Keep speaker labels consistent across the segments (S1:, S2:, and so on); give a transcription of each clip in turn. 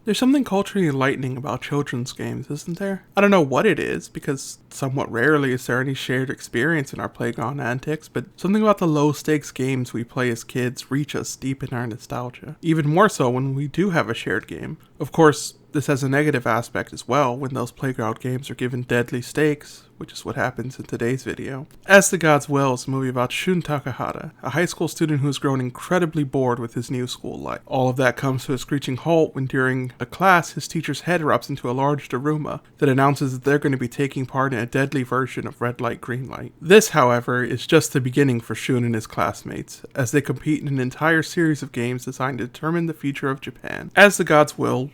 S1: There's something culturally enlightening about children's games, isn't there? I don't know what it is, because somewhat rarely is there any shared experience in our playground antics, but something about the low-stakes games we play as kids reach us deep in our nostalgia. Even more so when we do have a shared game. Of course, this has a negative aspect as well when those playground games are given deadly stakes, which is what happens in today's video. As the Gods Will is a movie about Shun Takahata, a high school student who has grown incredibly bored with his new school life. All of that comes to a screeching halt when during a class his teacher's head erupts into a large Daruma that announces that they're going to be taking part in a deadly version of red light, green light. This, however, is just the beginning for Shun and his classmates, as they compete in an entire series of games designed to determine the future of Japan. As the Gods Will,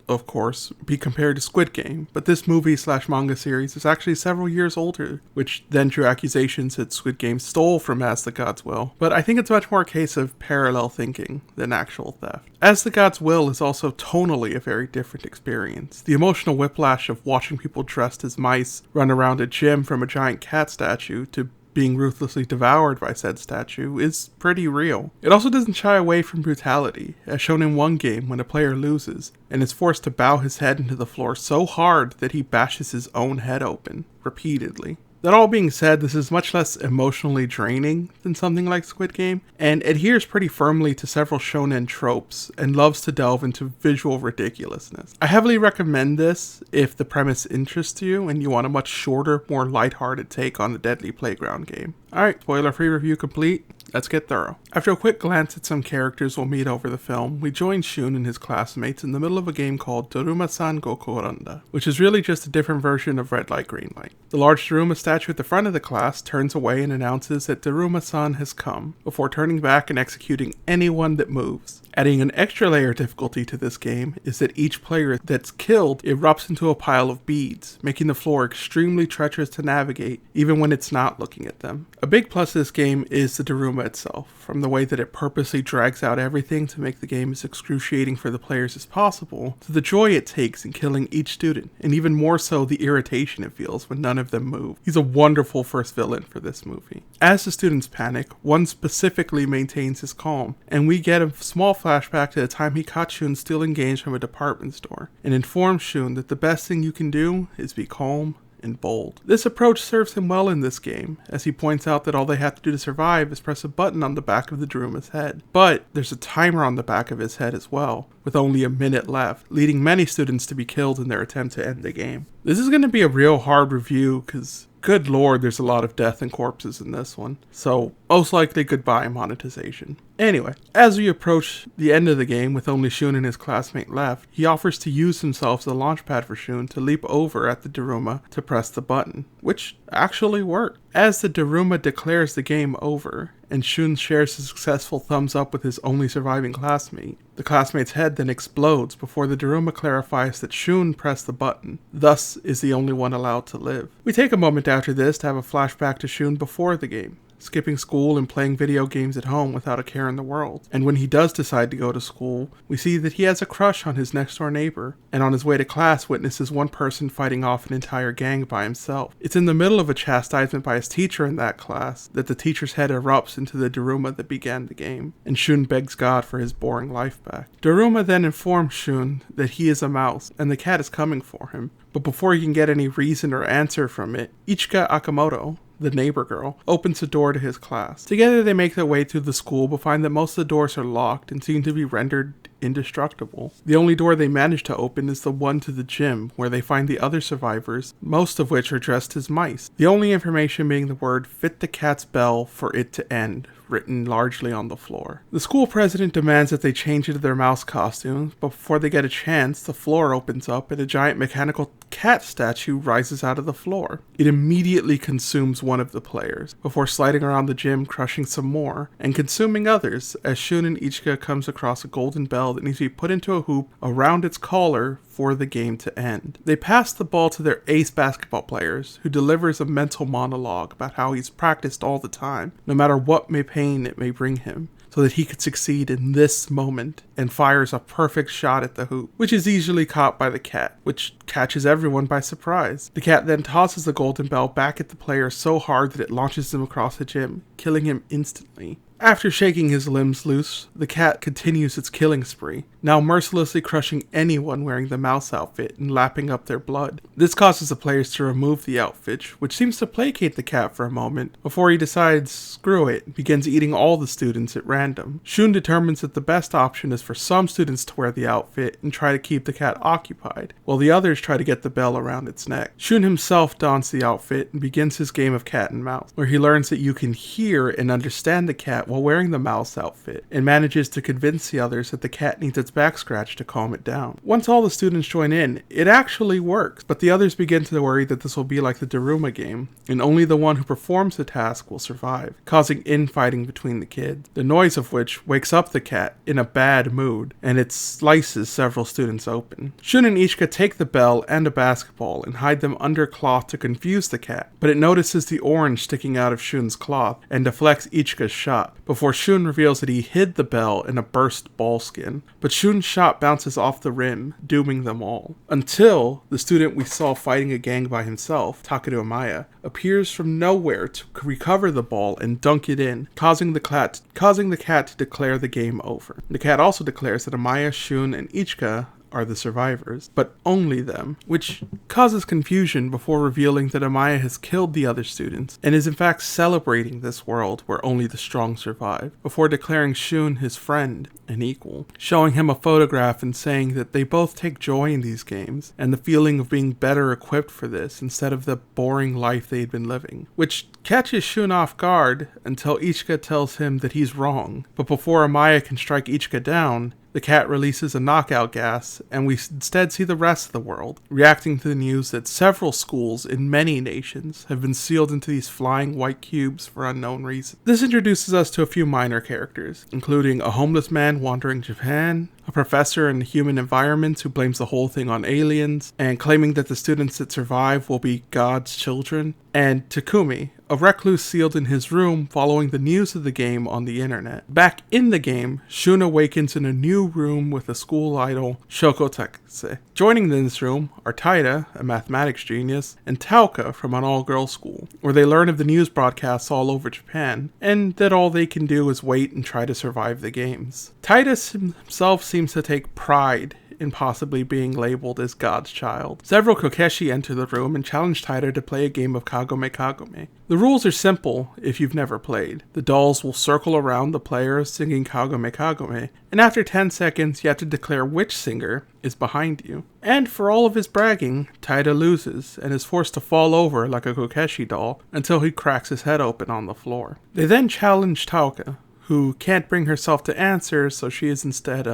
S1: of course, be compared to Squid Game, but this movie/manga series is actually several years older, which then drew accusations that Squid Game stole from As the Gods Will, but I think it's much more a case of parallel thinking than actual theft. As the Gods Will is also tonally a very different experience. The emotional whiplash of watching people dressed as mice run around a gym from a giant cat statue to being ruthlessly devoured by said statue is pretty real. It also doesn't shy away from brutality, as shown in one game when a player loses and is forced to bow his head into the floor so hard that he bashes his own head open, repeatedly. That all being said, this is much less emotionally draining than something like Squid Game, and adheres pretty firmly to several shonen tropes, and loves to delve into visual ridiculousness. I heavily recommend this if the premise interests you, and you want a much shorter, more lighthearted take on the deadly playground game. Alright, spoiler-free review complete. Let's get thorough. After a quick glance at some characters we'll meet over the film, we join Shun and his classmates in the middle of a game called Daruma-san Gokuranda, which is really just a different version of Red Light, Green Light. The large Daruma statue at the front of the class turns away and announces that Daruma-san has come, before turning back and executing anyone that moves. Adding an extra layer of difficulty to this game is that each player that's killed erupts into a pile of beads, making the floor extremely treacherous to navigate, even when it's not looking at them. A big plus of this game is the Daruma itself, from the way that it purposely drags out everything to make the game as excruciating for the players as possible, to the joy it takes in killing each student, and even more so the irritation it feels when none of them move. He's a wonderful first villain for this movie. As the students panic, one specifically maintains his calm, and we get a small flashback to the time he caught Shun stealing games from a department store, and informs Shun that the best thing you can do is be calm and bold. This approach serves him well in this game, as he points out that all they have to do to survive is press a button on the back of the Daruma's head. But there's a timer on the back of his head as well, with only a minute left, leading many students to be killed in their attempt to end the game. This is going to be a real hard review, because good lord, there's a lot of death and corpses in this one. So, most likely goodbye monetization. Anyway, as we approach the end of the game with only Shun and his classmate left, he offers to use himself as a launchpad for Shun to leap over at the Daruma to press the button, which actually worked. As the Daruma declares the game over, and Shun shares a successful thumbs up with his only surviving classmate, the classmate's head then explodes before the Daruma clarifies that Shun pressed the button, thus is the only one allowed to live. We take a moment after this to have a flashback to Shun before the game, skipping school and playing video games at home without a care in the world. And when he does decide to go to school, we see that he has a crush on his next door neighbor, and on his way to class witnesses one person fighting off an entire gang by himself. It's in the middle of a chastisement by his teacher in that class that the teacher's head erupts into the Daruma that began the game, and Shun begs God for his boring life back. Daruma then informs Shun that he is a mouse, and the cat is coming for him, but before he can get any reason or answer from it, Ichika Akamoto, the neighbor girl, opens the door to his class. Together they make their way through the school, but find that most of the doors are locked and seem to be rendered indestructible. The only door they manage to open is the one to the gym, where they find the other survivors, most of which are dressed as mice. The only information being the word "fit the cat's bell for it to end," written largely on the floor. The school president demands that they change into their mouse costumes, but before they get a chance, the floor opens up and a giant mechanical cat statue rises out of the floor. It immediately consumes one of the players, before sliding around the gym, crushing some more, and consuming others, as Shun and Ichika comes across a golden bell that needs to be put into a hoop around its collar for the game to end. They pass the ball to their ace basketball players, who delivers a mental monologue about how he's practiced all the time, no matter what pain it may bring him, so that he could succeed in this moment, and fires a perfect shot at the hoop, which is easily caught by the cat, which catches everyone by surprise. The cat then tosses the golden bell back at the player so hard that it launches him across the gym, killing him instantly. After shaking his limbs loose, the cat continues its killing spree, now mercilessly crushing anyone wearing the mouse outfit and lapping up their blood. This causes the players to remove the outfit, which seems to placate the cat for a moment, before he decides, screw it, and begins eating all the students at random. Shun determines that the best option is for some students to wear the outfit and try to keep the cat occupied, while the others try to get the bell around its neck. Shun himself dons the outfit and begins his game of cat and mouse, where he learns that you can hear and understand the cat while wearing the mouse outfit, and manages to convince the others that the cat needs its back scratched to calm it down. Once all the students join in, it actually works, but the others begin to worry that this will be like the Daruma game, and only the one who performs the task will survive, causing infighting between the kids, the noise of which wakes up the cat in a bad mood, and it slices several students open. Shun and Ichika take the bell and a basketball and hide them under cloth to confuse the cat, but it notices the orange sticking out of Shun's cloth and deflects Ichika's shot, before Shun reveals that he hid the bell in a burst ball skin. But Shun's shot bounces off the rim, dooming them all. Until the student we saw fighting a gang by himself, Takeru Amaya, appears from nowhere to recover the ball and dunk it in, causing the cat to declare the game over. The cat also declares that Amaya, Shun, and Ichika are the survivors, but only them, which causes confusion before revealing that Amaya has killed the other students and is in fact celebrating this world where only the strong survive, before declaring Shun his friend and equal, showing him a photograph and saying that they both take joy in these games and the feeling of being better equipped for this instead of the boring life they had been living, which catches Shun off guard until Ichika tells him that he's wrong. But before Amaya can strike Ichika down, the cat releases a knockout gas, and we instead see the rest of the world, reacting to the news that several schools in many nations have been sealed into these flying white cubes for unknown reasons. This introduces us to a few minor characters, including a homeless man wandering Japan, a professor in human environments who blames the whole thing on aliens, and claiming that the students that survive will be God's children, and Takumi, a recluse sealed in his room following the news of the game on the internet. Back in the game, Shun awakens in a new room with a school idol, Shoko Takase. Joining in this room are Taida, a mathematics genius, and Tauka from an all-girls school, where they learn of the news broadcasts all over Japan, and that all they can do is wait and try to survive the games. Taida himself seems to take pride in possibly being labeled as God's child. Several Kokeshi enter the room and challenge Taida to play a game of Kagome Kagome. The rules are simple if you've never played. The dolls will circle around the player singing Kagome Kagome, and after 10 seconds you have to declare which singer is behind you. And for all of his bragging, Taida loses and is forced to fall over like a Kokeshi doll until he cracks his head open on the floor. They then challenge Tauka, who can't bring herself to answer, so she is instead,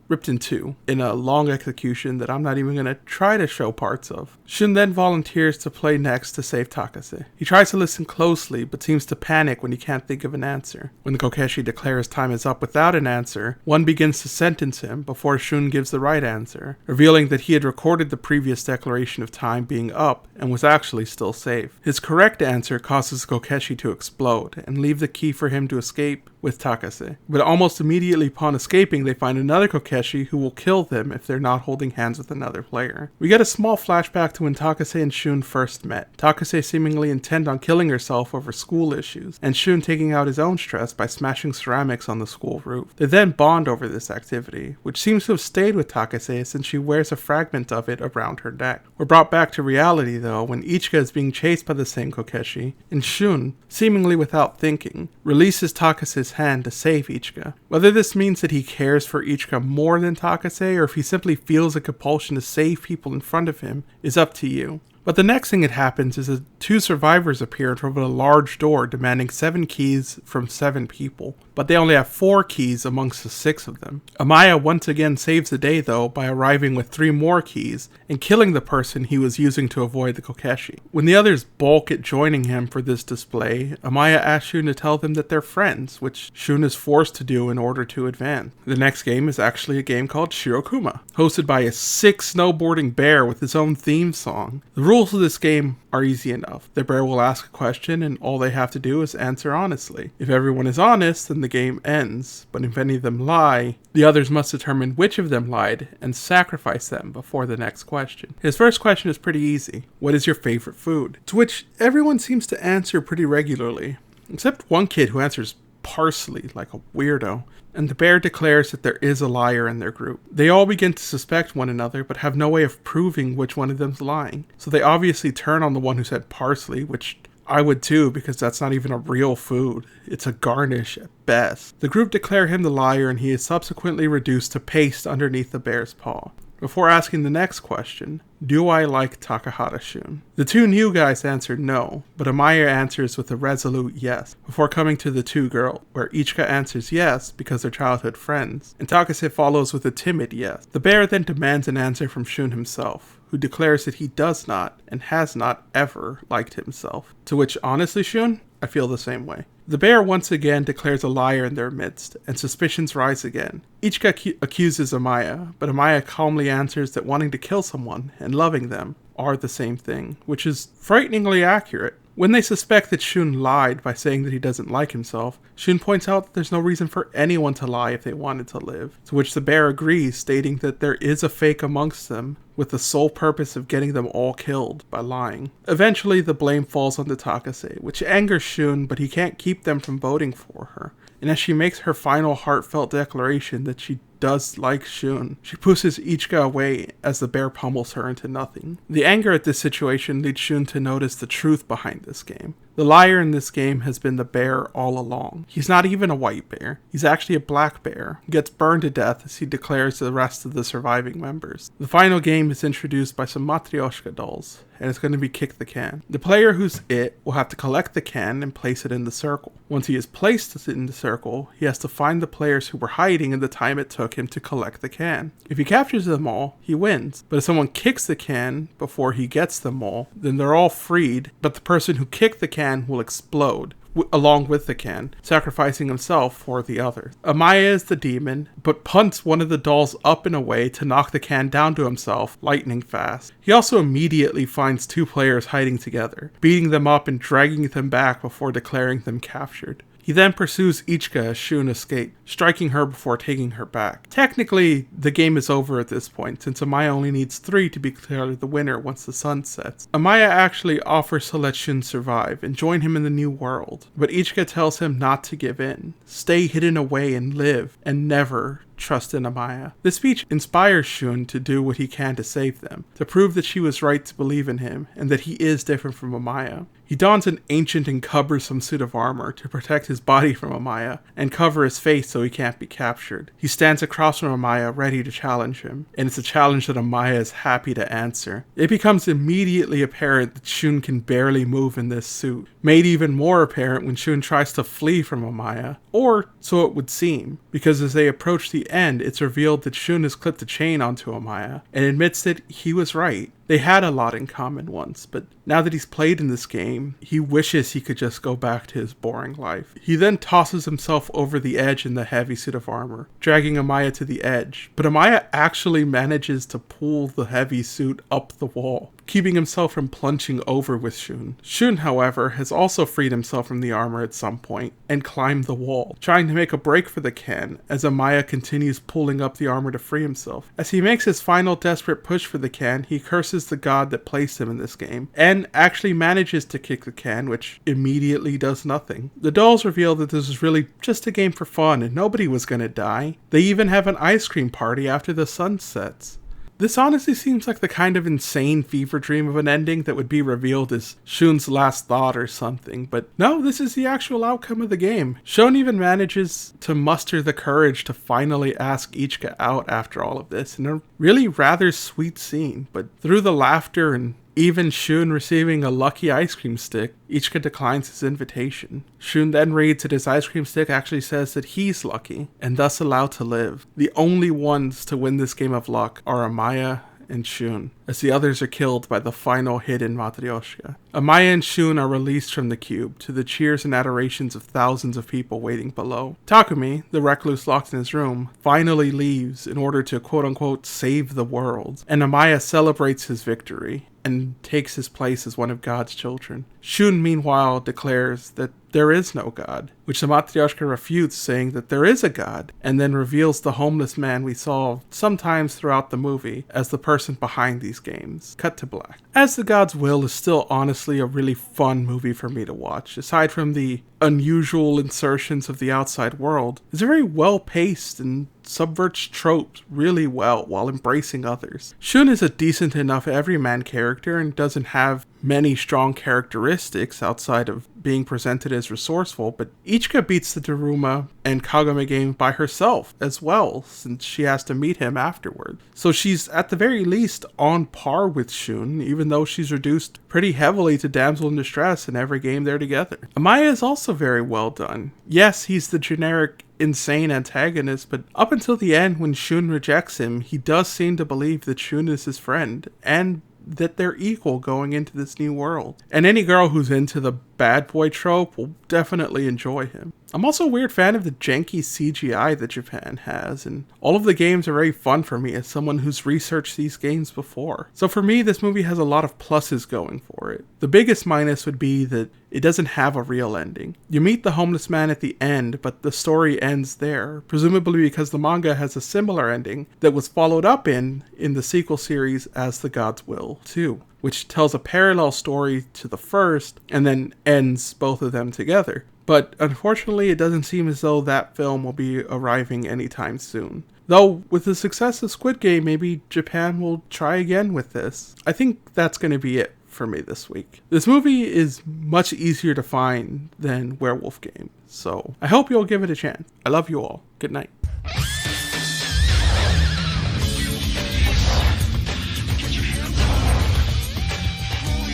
S1: ripped in two in a long execution that I'm not even going to try to show parts of. Shun then volunteers to play next to save Takase. He tries to listen closely, but seems to panic when he can't think of an answer. When the Kokeshi declares time is up without an answer, one begins to sentence him before Shun gives the right answer, revealing that he had recorded the previous declaration of time being up and was actually still safe. His correct answer causes Kokeshi to explode and leave the key for him to escape with Takase. But almost immediately upon escaping, they find another Kokeshi who will kill them if they're not holding hands with another player. We get a small flashback to when Takase and Shun first met. Takase seemingly intent on killing herself over school issues, and Shun taking out his own stress by smashing ceramics on the school roof. They then bond over this activity, which seems to have stayed with Takase since she wears a fragment of it around her neck. We're brought back to reality though when Ichika is being chased by the same Kokeshi, and Shun, seemingly without thinking, releases Takase's hand to save Ichika. Whether this means that he cares for Ichika more than Takase, or if he simply feels a compulsion to save people in front of him, is up to you. But the next thing that happens is that 2 survivors appear in front of a large door demanding 7 keys from 7 people, but they only have 4 keys amongst the 6 of them. Amaya once again saves the day though by arriving with 3 more keys and killing the person he was using to avoid the Kokeshi. When the others balk at joining him for this display, Amaya asks Shun to tell them that they're friends, which Shun is forced to do in order to advance. The next game is actually a game called Shirokuma, hosted by a sick snowboarding bear with his own theme song. The rules of this game are easy enough. The bear will ask a question and all they have to do is answer honestly. If everyone is honest, then the game ends, but if any of them lie, the others must determine which of them lied and sacrifice them before the next question. His first question is pretty easy. What is your favorite food? To which everyone seems to answer pretty regularly, except one kid who answers parsley like a weirdo. And the bear declares that there is a liar in their group. They all begin to suspect one another, but have no way of proving which one of them's lying. So they obviously turn on the one who said parsley, which I would too, because that's not even a real food. It's a garnish at best. The group declare him the liar, and he is subsequently reduced to paste underneath the bear's paw. Before asking the next question, do I like Takahata Shun? The two new guys answer no, but Amaya answers with a resolute yes, before coming to the two girls, where Ichika answers yes because they're childhood friends, and Takase follows with a timid yes. The bear then demands an answer from Shun himself, who declares that he does not, and has not ever, liked himself. To which, honestly, Shun, I feel the same way. The bear once again declares a liar in their midst, and suspicions rise again. Ichika accuses Amaya, but Amaya calmly answers that wanting to kill someone and loving them are the same thing, which is frighteningly accurate. When they suspect that Shun lied by saying that he doesn't like himself, Shun points out that there's no reason for anyone to lie if they wanted to live, to which the bear agrees, stating that there is a fake amongst them, with the sole purpose of getting them all killed by lying. Eventually, the blame falls onto Takase, which angers Shun, but he can't keep them from voting for her. And as she makes her final heartfelt declaration that she does like Shun, she pushes Ichika away as the bear pummels her into nothing. The anger at this situation leads Shun to notice the truth behind this game. The liar in this game has been the bear all along. He's not even a white bear. He's actually a black bear, who gets burned to death as he declares to the rest of the surviving members. The final game is introduced by some Matryoshka dolls, and it's going to be Kick the Can. The player who's it will have to collect the can and place it in the circle. Once he has placed it in the circle, he has to find the players who were hiding in the time it took him to collect the can. If he captures them all, he wins. But if someone kicks the can before he gets them all, then they're all freed, but the person who kicked the can will explode along with the can, sacrificing himself for the others. Amaya is the demon, but punts one of the dolls up in a way to knock the can down to himself, lightning fast. He also immediately finds two players hiding together, beating them up and dragging them back before declaring them captured. He then pursues Ichika as Shun escapes, striking her before taking her back. Technically, the game is over at this point, since Amaya only needs 3 to be declared the winner once the sun sets. Amaya actually offers to let Shun survive and join him in the new world, but Ichika tells him not to give in, stay hidden away and live, and never trust in Amaya. This speech inspires Shun to do what he can to save them, to prove that she was right to believe in him, and that he is different from Amaya. He dons an ancient and cumbersome suit of armor to protect his body from Amaya, and cover his face so he can't be captured. He stands across from Amaya ready to challenge him, and it's a challenge that Amaya is happy to answer. It becomes immediately apparent that Shun can barely move in this suit, made even more apparent when Shun tries to flee from Amaya, or so it would seem, because as they approach the end, it's revealed that Shun has clipped a chain onto Amaya, and admits that he was right. They had a lot in common once, but now that he's played in this game, he wishes he could just go back to his boring life. He then tosses himself over the edge in the heavy suit of armor, dragging Amaya to the edge, but Amaya actually manages to pull the heavy suit up the wall, keeping himself from plunging over with Shun. Shun, however, has also freed himself from the armor at some point, and climbed the wall, trying to make a break for the can, as Amaya continues pulling up the armor to free himself. As he makes his final desperate push for the can, he curses the god that placed him in this game, and actually manages to kick the can, which immediately does nothing. The dolls reveal that this is really just a game for fun, and nobody was gonna die. They even have an ice cream party after the sun sets. This honestly seems like the kind of insane fever dream of an ending that would be revealed as Shun's last thought or something, but no, this is the actual outcome of the game. Shun even manages to muster the courage to finally ask Ichika out after all of this, in a really rather sweet scene, but through the laughter and even Shun receiving a lucky ice cream stick, Ichika declines his invitation. Shun then reads that his ice cream stick actually says that he's lucky, and thus allowed to live. The only ones to win this game of luck are Amaya and Shun, as the others are killed by the final hidden Matryoshka. Amaya and Shun are released from the cube, to the cheers and adorations of thousands of people waiting below. Takumi, the recluse locked in his room, finally leaves in order to quote-unquote save the world, and Amaya celebrates his victory and takes his place as one of God's children. Shun, meanwhile, declares that there is no God, which the Matryoshka refutes, saying that there is a God, and then reveals the homeless man we saw sometimes throughout the movie as the person behind these games. Cut to black. As the God's Will is still honestly a really fun movie for me to watch. Aside from the unusual insertions of the outside world, it's very well paced and subverts tropes really well while embracing others. Shun is a decent enough everyman character and doesn't have many strong characteristics outside of being presented as resourceful, but Ichika beats the Daruma and Kagome game by herself as well, since she has to meet him afterward. So she's at the very least on par with Shun, even though she's reduced pretty heavily to damsel in distress in every game they're together. Amaya is also very well done. Yes, he's the generic insane antagonist, but up until the end when Shun rejects him, he does seem to believe that Shun is his friend, and that they're equal going into this new world. And any girl who's into the bad boy trope will definitely enjoy him. I'm also a weird fan of the janky CGI that Japan has, and all of the games are very fun for me as someone who's researched these games before. So for me, this movie has a lot of pluses going for it. The biggest minus would be that it doesn't have a real ending. You meet the homeless man at the end, but the story ends there, presumably because the manga has a similar ending that was followed up in the sequel series as The God's Will 2, which tells a parallel story to the first and then ends both of them together. But unfortunately, it doesn't seem as though that film will be arriving anytime soon. Though, with the success of Squid Game, maybe Japan will try again with this. I think that's going to be it for me this week. This movie is much easier to find than Werewolf Game, so I hope you'll give it a chance. I love you all. Good night.